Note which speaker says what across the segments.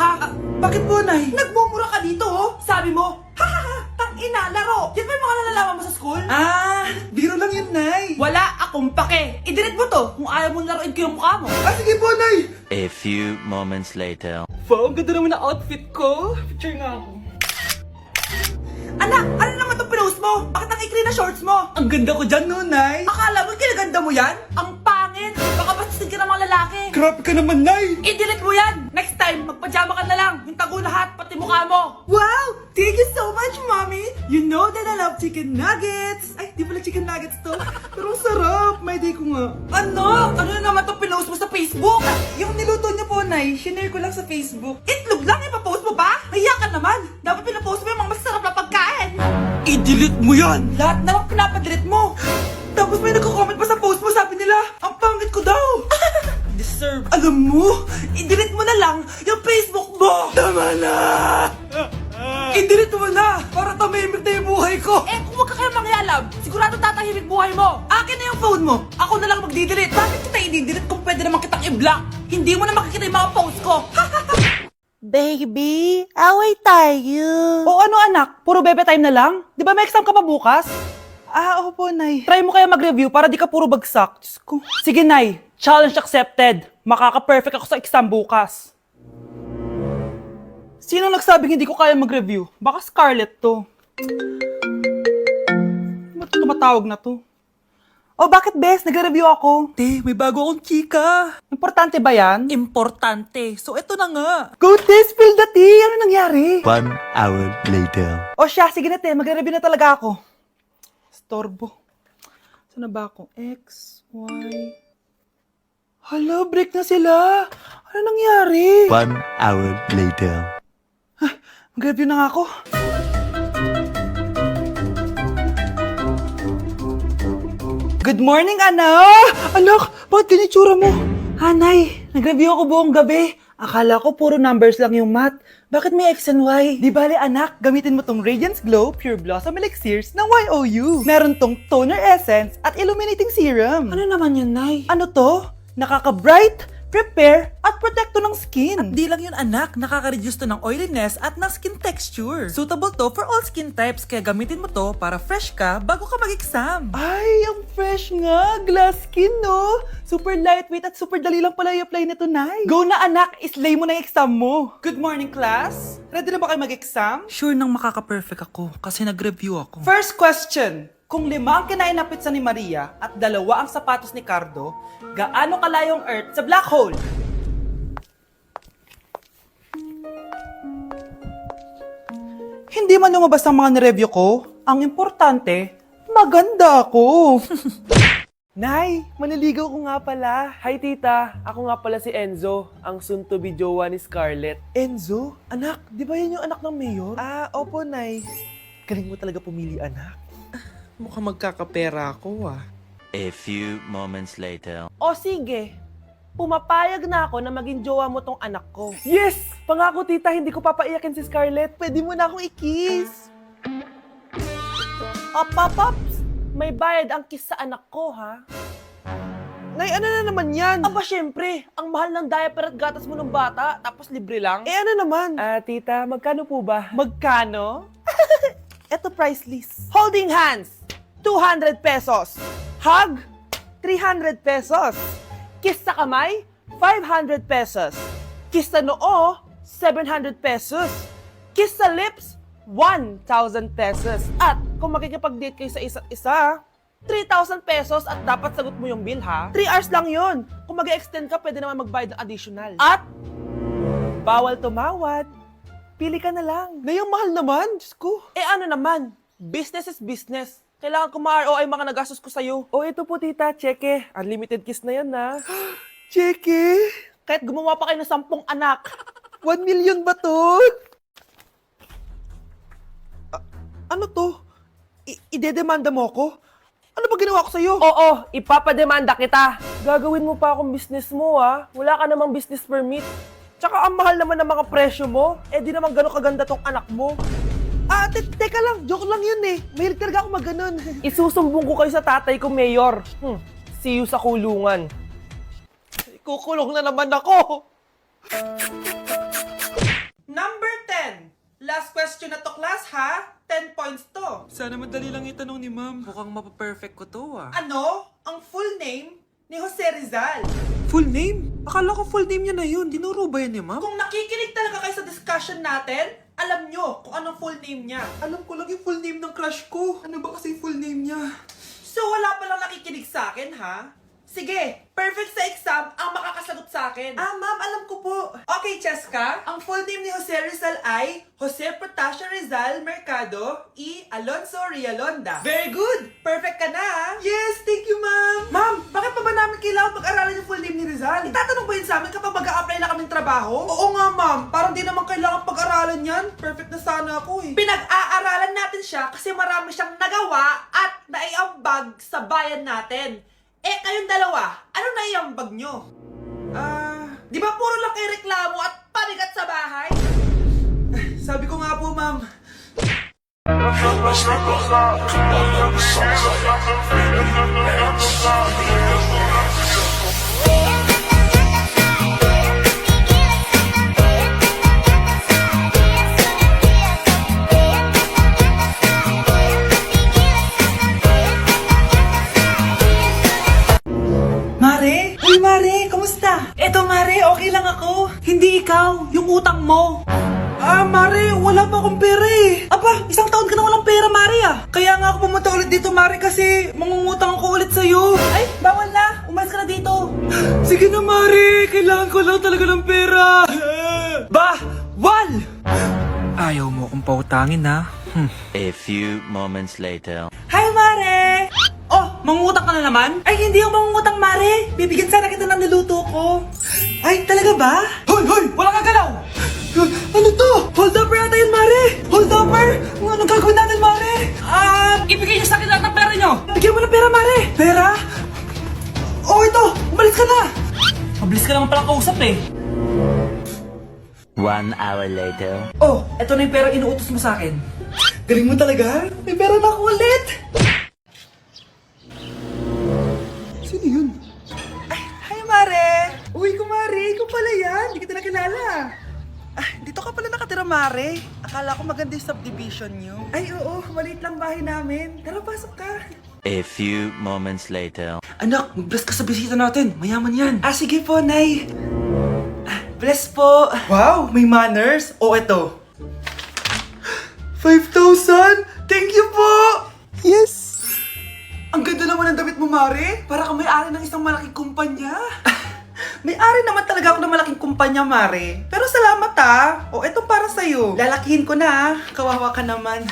Speaker 1: ka?
Speaker 2: Bakit po, Nay?
Speaker 1: Nagmumura ka dito, oh. Sabi mo, ha, tang-ina, laro. Yan ba yung mga nalalaman mo sa school?
Speaker 2: Biro lang yun, Nay.
Speaker 1: Wala akong pake. I-delete mo to kung ayaw mo laruin ko yung mukha mo.
Speaker 2: Sige po, Nay.
Speaker 3: A few moments later.
Speaker 1: Wow, ang ganda naman na outfit ko. Picture nga ako. Anak, ano naman itong pinost mo? Bakit ang ikli na shorts mo?
Speaker 2: Ang ganda ko dyan, no, Nay.
Speaker 1: Akala mo kinaganda mo yan? Ang pangit. Baka bastasin ka ng mga lalaki.
Speaker 2: Grabe ka naman, Nay.
Speaker 1: I-delete mo yan. Next time, magpajama ka na lang. Yung tago lahat, pati mukha mo.
Speaker 2: Wow! Thank you so much, Mommy! You know that I love chicken nuggets! Ay, di pala chicken nuggets to. Pero sarap! May day ko nga.
Speaker 1: Ano? Ano na naman itong pinost mo sa Facebook?
Speaker 2: Yung niluto niyo po, Nay, shinare ko lang sa Facebook.
Speaker 1: Itlog lang ipapost mo ba? Hiya ka naman. Dapat pinapost mo yung mga masarap na pagkain. I-delete mo yan. Lahat na lang pinapadelete mo.
Speaker 2: Tapos may nagko-comment pa sa post mo, sabi nila, ang pangit ko daw!
Speaker 1: Deserve.
Speaker 2: Alam mo,
Speaker 1: I-delete mo na lang yung Facebook mo.
Speaker 2: tama na! I-delete mo na! Para tamimik na yung buhay ko!
Speaker 1: Eh, kung wag ka kaya mangyalam, sigurado tatahimik buhay mo.
Speaker 2: Akin na yung phone mo!
Speaker 1: Ako na lang magdi-delete. Bakit kita i-delete kung pwede naman kitang i-block? Hindi mo na makikita yung mga post ko.
Speaker 4: Baby, away tayo.
Speaker 1: O ano anak, puro bebe time na lang? Di ba may exam ka pa bukas?
Speaker 2: Opo, Nay.
Speaker 1: Try mo kaya mag-review para di ka puro bagsak. Diyos ko. Sige, Nay. Challenge accepted. Makaka-perfect ako sa exam bukas. Sino nagsabing hindi ko kaya mag-review? Baka Scarlett to. Ba't tumatawag na to? Oh, bakit, Bes? Nagre-review ako.
Speaker 2: Te, may bago akong chika.
Speaker 1: Importante ba yan?
Speaker 2: Importante. So, eto na nga.
Speaker 1: Go, Te! Spill the tea! Ano nangyari?
Speaker 3: 1 hour later.
Speaker 1: O siya, sige na, Te. Magre-review na talaga ako. Storbo. Saan na ba ako? X, Y... Hala, break na sila. Ano nangyari?
Speaker 3: 1 hour later.
Speaker 1: Mag-review na nga ako. Good morning, anak! Anak, bakit ganyan itsura mo? Hanay, nag-review ako buong gabi. Akala ko puro numbers lang yung math. Bakit may X and Y? Di bale, anak, gamitin mo tong Radiance Glow Pure Blossom Elixirs ng YOU. Meron tong toner essence at illuminating serum. Ano naman yun, Nay? Ano to? Nakaka-bright, prepare, at protecto ng skin.
Speaker 2: At di lang yun, anak. Nakaka-reduce to ng oiliness at ng skin texture. Suitable to for all skin types, kaya gamitin mo to para fresh ka bago ka mag-exam.
Speaker 1: Ay, ang fresh nga. Glass skin, no? Super lightweight at super dali lang pala i-apply nito, Nay. Go na, anak. Islay mo na yung exam mo. Good morning, class. Ready na ba kayo mag-exam?
Speaker 2: Sure nang makaka-perfect ako kasi nag-review ako.
Speaker 1: First question. Kung 5 ang kinain na pizza ni Maria at 2 ang sapatos ni Cardo, gaano kalayo ang Earth sa black hole? Hindi man lumabas ang mga nireview ko. Ang importante, maganda ako.
Speaker 5: Nay, maniligaw ko nga pala. Hi tita, ako nga pala si Enzo, ang soon-to-be jowa ni Scarlett.
Speaker 1: Enzo, anak, di ba yan yung anak ng mayor?
Speaker 5: Opo, Nay. Galing mo talaga pumili, anak. Mukhang magkakapera ako,
Speaker 3: A few moments later.
Speaker 4: O sige, pumapayag na ako na maging jowa mo tong anak ko.
Speaker 5: Yes! Pangako tita, hindi ko papaiyakin si Scarlett. Pwede mo na akong i-kiss.
Speaker 4: Paps, may bayad ang kiss sa anak ko, ha?
Speaker 5: Nay, ano na naman yan?
Speaker 4: Aba, syempre, ang mahal ng diaper at gatas mo ng bata, tapos libre lang.
Speaker 5: Ano naman? Tita, magkano po ba?
Speaker 4: Magkano?
Speaker 1: Eto price list.
Speaker 4: Holding hands, 200 pesos. Hug, 300 pesos. Kiss sa kamay, 500 pesos. Kiss sa noo, 700 pesos. Kiss sa lips, 1,000 pesos. At kung makikipag-date kayo sa isa't isa, 3,000 pesos at dapat sagot mo yung bill, ha? 3 hours lang yun. Kung mag-extend ka, pwede naman magbayad ng additional. At bawal tumawad. Pili ka na lang.
Speaker 5: Nay, ang mahal naman. Diyos ko.
Speaker 4: Ano naman, business is business. Kailangan ko ma-ROI mga nagastos ko sa'yo.
Speaker 5: Ito po tita, cheque. Unlimited kiss na yan, na.
Speaker 1: Cheke,
Speaker 4: Kahit gumawa pa kayo ng 10 anak.
Speaker 1: 1 million ba to? Ano to? Idedemanda mo ako? Ano ba ginawa ko sa'yo?
Speaker 4: Oo, ipapademanda kita. Gagawin mo pa akong business mo, ha? Wala ka namang business permit. Tsaka ang mahal naman ng mga presyo mo. Di naman gano'ng kaganda tong anak mo.
Speaker 1: Teka lang, joke lang yun eh. Mahilig talaga ako maganon.
Speaker 4: Isusumbong ko kayo sa tatay ko, Mayor. See you sa kulungan.
Speaker 1: Kukulong na naman ako.
Speaker 2: Last question na to, class, ha? 10 points to.
Speaker 5: Sana madali lang itanong ni ma'am. Mukhang mapaperfect ko to ah.
Speaker 2: Ano ang full name ni Jose Rizal?
Speaker 5: Full name? Akala ko full name niya na yun. Dinuro ba yan ni ma'am?
Speaker 2: Kung nakikinig talaga kayo sa discussion natin, alam nyo kung anong full name niya.
Speaker 5: Alam ko lang yung full name ng crush ko. Ano ba kasi yung full name niya?
Speaker 2: So wala palang nakikinig sa akin, ha? Sige, perfect sa exam ang makakasagot sa akin. Ah, ma'am, alam ko po. Okay, Cheska, ang full name ni Jose Rizal ay Jose Protasio Rizal Mercado y Alonso Rialonda. Very good! Perfect ka na, ha? Yes, thank you, ma'am. Ma'am, bakit pa ba namin kailangan pag-aralan yung full name ni Rizal? Itatanong ba yun sa amin kapag mag-a-apply na kaming trabaho? Oo nga, ma'am. Parang di naman kailangan pag-aralan yan. Perfect na sana ako, eh. Pinag-aaralan natin siya kasi marami siyang nagawa at naiambag sa bayan natin. Eh, kayong dalawa, ano na iambag nyo? Di ba puro lang kayo reklamo at pabigat sa bahay? Sabi ko nga po, ma'am. Mare? Uy, Mare, kamusta? Eto, Mare, okay lang ako. Hindi ikaw, yung utang mo. Mare, wala pa akong pera eh. Aba, isang taon ka na walang pera, Mare ah. Kaya nga ako pumunta ulit dito, Mare, kasi mangungutang ako ulit sa'yo. Ay, bawal na. Umalis ka na dito. Sige na, Mare. Kailangan ko lang talaga ng pera. Bawal!
Speaker 5: Ayaw mo akong pautangin ha?
Speaker 3: A few moments later.
Speaker 2: Hi, Mare! Oh, mangungutang ka na naman? Ay, hindi ako mangungutang, Mare. Bibigyan sana kita ng niluto ko. Ay, talaga ba? Hoy, hoy! Wala kang galaw! Ano to? Hold upper yata yun, Mare! Hold upper? Anong gagawin natin, Mare? Ibigay niyo sa akin lahat ng pera niyo! Bigyan mo ng pera, Mare! Pera? Oh, ito! Umalis ka na! Mabilis ka naman palang kausap eh.
Speaker 3: 1 hour later.
Speaker 2: Oh, eto na yung pera inuutos mo sa akin. Galing mo talaga. May pera na ako ulit.
Speaker 5: Sino yun?
Speaker 2: Ay, hi, Mare. Uy, kumare. Ikaw pala yan. Hindi kita nakilala. Dito ka pala nakatira, Mare. Akala ko maganda yung subdivision nyo. Ay, oo. Maliit lang bahay namin. Tara, pasok ka.
Speaker 3: A few moments later.
Speaker 2: Anak, mag-bless ka sa bisita natin. Mayaman yan. Sige po, Nay. Bless po. Wow, may manners. O, eto. 5,000! Thank you po! Yes! Ang ganda naman ng damit mo, Mare. Para kang may-ari ng isang malaking kumpanya. May-ari naman talaga ako ng malaking kumpanya, Mare. Pero salamat O, eto para sa'yo. Lalakihin ko na Kawawa ka naman.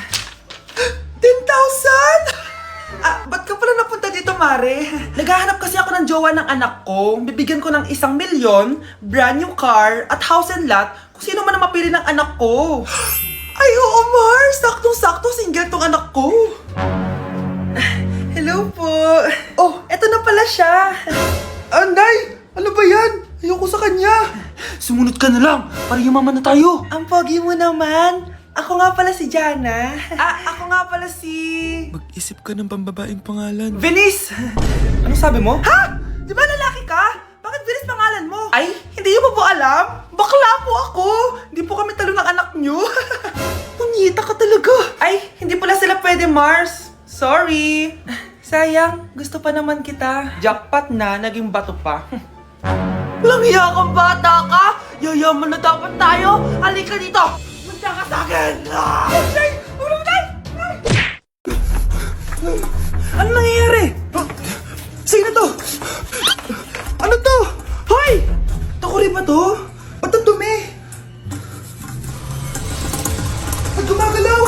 Speaker 2: 10,000! Ba't ka pala napunta dito, Mare? Naghahanap kasi ako ng jowa ng anak ko. Bibigyan ko ng 1 milyon, brand new car, at house and lot kung sino man ang mapili ng anak ko. Ay, oo, Mar! Saktong-sakto, single tong anak ko. Hello po. Oh, eto na pala siya. Anday! Ano ba yan? Ayoko sa kanya. Sumunod ka na lang, para yumaman na tayo. Ang pogi mo naman. Ako nga pala si Jana. Ako nga pala si...
Speaker 5: Mag-isip ka ng pambabaeng pangalan.
Speaker 2: Venice! Ano sabi mo? Ha? Di ba lalaki ka? Bakit Venice pangalan mo? Ay, hindi mo po alam? Bakla po ako! Hindi po kami talo ng anak nyo. Punyita ka talaga. Ay, hindi pala sila pwede, Mars. Sorry. Sayang, gusto pa naman kita. Jackpot na, naging bato pa. Walang hiya kang bata ka! Yayaman na dapat tayo! Halika dito! Punta ka sa akin! Ay! Ano nangyayari? Sino to? Ano to? Hoy! Takuri ba to? Ba't ang dumi? Ba't gumagalaw?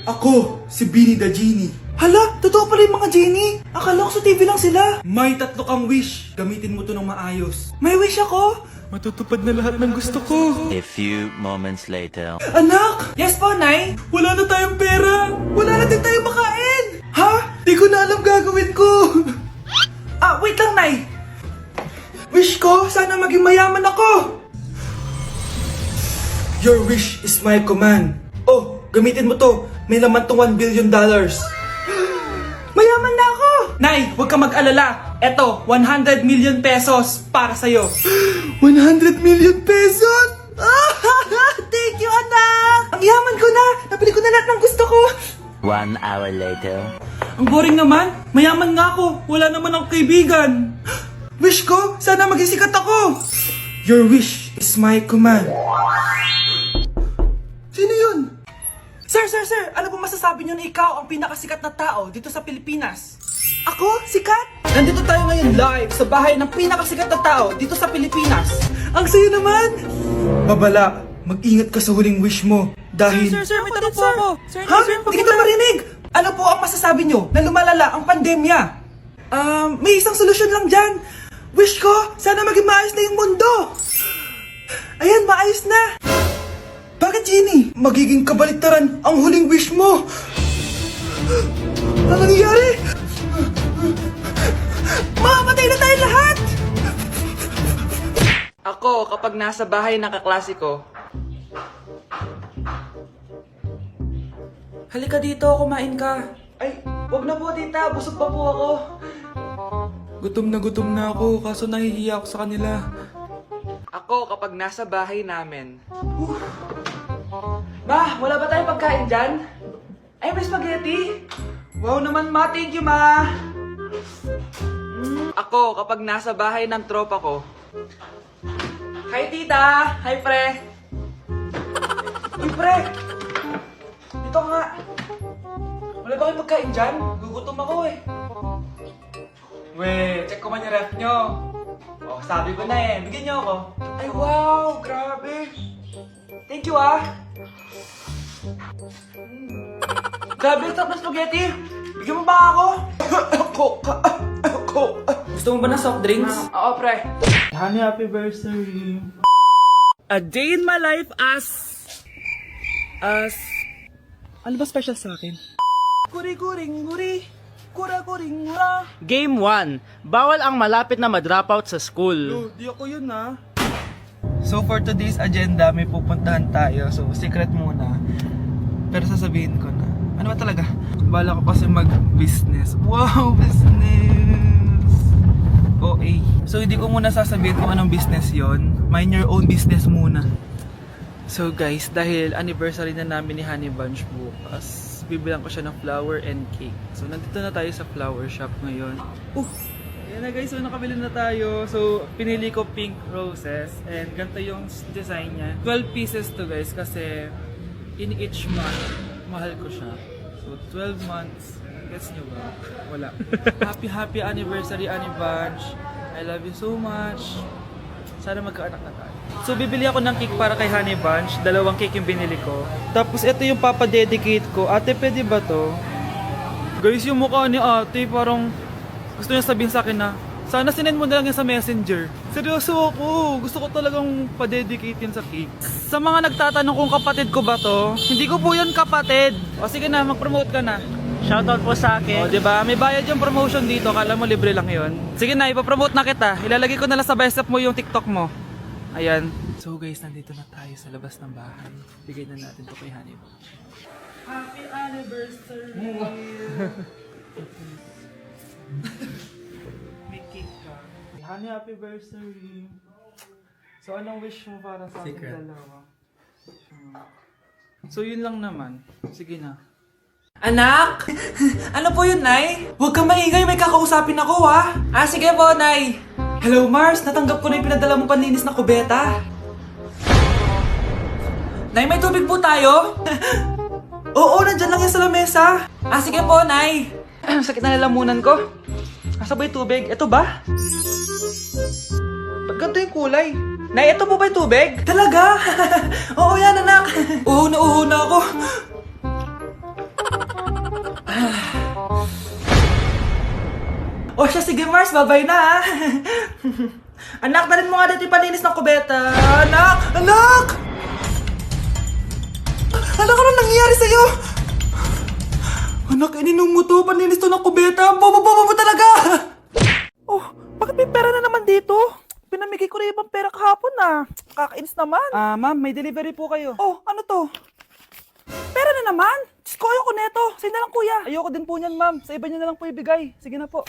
Speaker 2: Ako, si Beanie the Genie. Hala, totoo pala yung mga genie. Akala ko sa TV lang sila. May 3 kang wish. Gamitin mo to ng maayos. May wish ako?
Speaker 5: Matutupad na lahat ng gusto ko.
Speaker 3: A few moments later.
Speaker 2: Anak! Yes po, Nay?
Speaker 5: Wala na tayong pera.
Speaker 2: Wala na din tayo makain!
Speaker 5: Ha? Di ko na alam gagawin ko.
Speaker 2: Wait lang, Nay. Wish ko, sana maging mayaman ako.
Speaker 5: Your wish is my command. Oh, gamitin mo to. May laman tong $1 billion.
Speaker 2: Mayaman na ako! Nay, huwag ka mag-alala. Eto, 100 million pesos para sa'yo.
Speaker 5: 100 million pesos?
Speaker 2: Thank you, anak! Ang yaman ko na! Nabili ko na lahat ng gusto ko!
Speaker 3: 1 hour later.
Speaker 2: Ang boring naman. Mayaman nga ako. Wala naman akong kaibigan. Wish ko, sana maging sikat ako. Your wish is my command. Sino yun? Sir! Ano po masasabi niyo na ikaw ang pinakasikat na tao dito sa Pilipinas? Ako? Sikat? Nandito tayo ngayon live sa bahay ng pinakasikat na tao dito sa Pilipinas. Ang sayo naman! Babala, mag-ingat ka sa huling wish mo. Dahil...
Speaker 1: Sir, may tanong po ako. Sir,
Speaker 2: Ha? Hindi kita marinig! Ano po ang masasabi nyo na lumalala ang pandemya? May isang solusyon lang dyan. Wish ko, sana maging maayos na yung mundo. Ayan, maayos na. Bakit, Jenny? Magiging kabaliktaran ang huling wish mo. Ano nangyayari? Mamamatay na tayo lahat! Ako, kapag nasa bahay ng kaklase ko, halika dito, kumain ka. Ay, wag na po tita, busog pa po ako. Gutom na ako, kaso nahihiya ako sa kanila. Ako, kapag nasa bahay namin. Ma, wala ba tayong pagkain dyan? Ay, may spaghetti. Wow naman ma, thank you ma. Ako, kapag nasa bahay ng tropa ko. Hi tita! Hi pre! Uy pre! Dito nga! Wala ba kayong pagkain dyan? Gugutom ako eh. We, check ko man yung ref nyo. Oh, sabi ko na eh. Bigyan nyo ako. Ay wow! Grabe! Thank you ah! Grabe, ang sarap ng spaghetti! Bigyan mo ba ako? Gusto mo ba ng soft drinks? Oo pre. Honey, happy birthday!
Speaker 1: A day in my life as... Ano ba special sa akin?
Speaker 2: Guri-guring guri! Kura-guring gura!
Speaker 6: Game 1. Bawal ang malapit na ma-dropout sa school.
Speaker 2: Di ako yun ah. So for today's agenda, may pupuntahan tayo. So secret muna. Pero sasabihin ko na. Ano ba talaga? Bala ko kasi mag-business. Wow, business! OA. So hindi ko muna sasabihin kung anong business yon. Mind your own business muna. So guys, dahil anniversary na namin ni Honey Bunch bukas, bibilang ko siya ng flower and cake. So nandito na tayo sa flower shop ngayon. Yan na guys, so nakabili na tayo. So pinili ko pink roses and ganito yung design niya. 12 pieces to guys kasi in each month, mahal ko siya. So 12 months, gets nyo ba? Wala. Happy anniversary Honey Bunch. I love you so much. Sana magkaanak na tayo. So bibili ako ng cake para kay Honey Bunch. 2 cake yung binili ko. Tapos ito yung papadedicate ko. Ate, pwede ba to? Guys, yung mukha ni ate parang gusto niya sabihin sa akin na sana sinend mo na lang yan sa messenger. Seryoso ako. Gusto ko talagang pa-dedicate yun sa cake. Sa mga nagtatanong kung kapatid ko ba to, hindi ko po yun kapatid. O sige na, mag-promote ka na.
Speaker 6: Shoutout po sa
Speaker 2: O,
Speaker 6: akin.
Speaker 2: diba? May bayad yung promotion dito. Kala mo libre lang yun. Sige na, ipapromote na kita. Ilalagay ko na lang sa bicep mo yung TikTok mo. Ayan. So guys, nandito na tayo sa labas ng bahay. Bigay na natin to kay Honey Bunch. Happy anniversary! May cake ka. Honey, happy anniversary! So anong wish mo para sa ating dalawa? So yun lang naman. Sige na. Anak! Ano po yun, Nay? Huwag kang maingay, may kakausapin ako, ha? Ah, sige po, Nay. Hello, Mars. Natanggap ko na yung pinadala mong panlinis na kubeta. Nay, may tubig po tayo? Oo, nandyan lang yan sa lamesa. Ah, sige po, Nay. Sakit na lalamunan ko. Asa ba yung tubig? Ito ba? Ba't ganito yung kulay? Nay, ito po ba yung tubig? Talaga? Oo yan, anak. Uho na ako. O siya, sige Mars, babay na ha. Anak, dalhin mo nga dito yung palinis ng kubeta. Anak! Anak! Anak, ano nangyayari sa'yo? Anak, ininom mo to, paninis to ng kubeta. Ang bobo-bobo mo talaga!
Speaker 1: Oh, bakit may pera na naman dito? Pinamigay ko rin ibang pera kahapon ah. Kakainis naman.
Speaker 2: Ma'am, may delivery po kayo.
Speaker 1: Oh, ano to? Pera na naman? Diyos ko, ayoko neto. Sa'yo na lang kuya.
Speaker 2: Ayoko din po niyan, ma'am. Sa iba niyo na lang po ibigay. Sige na po.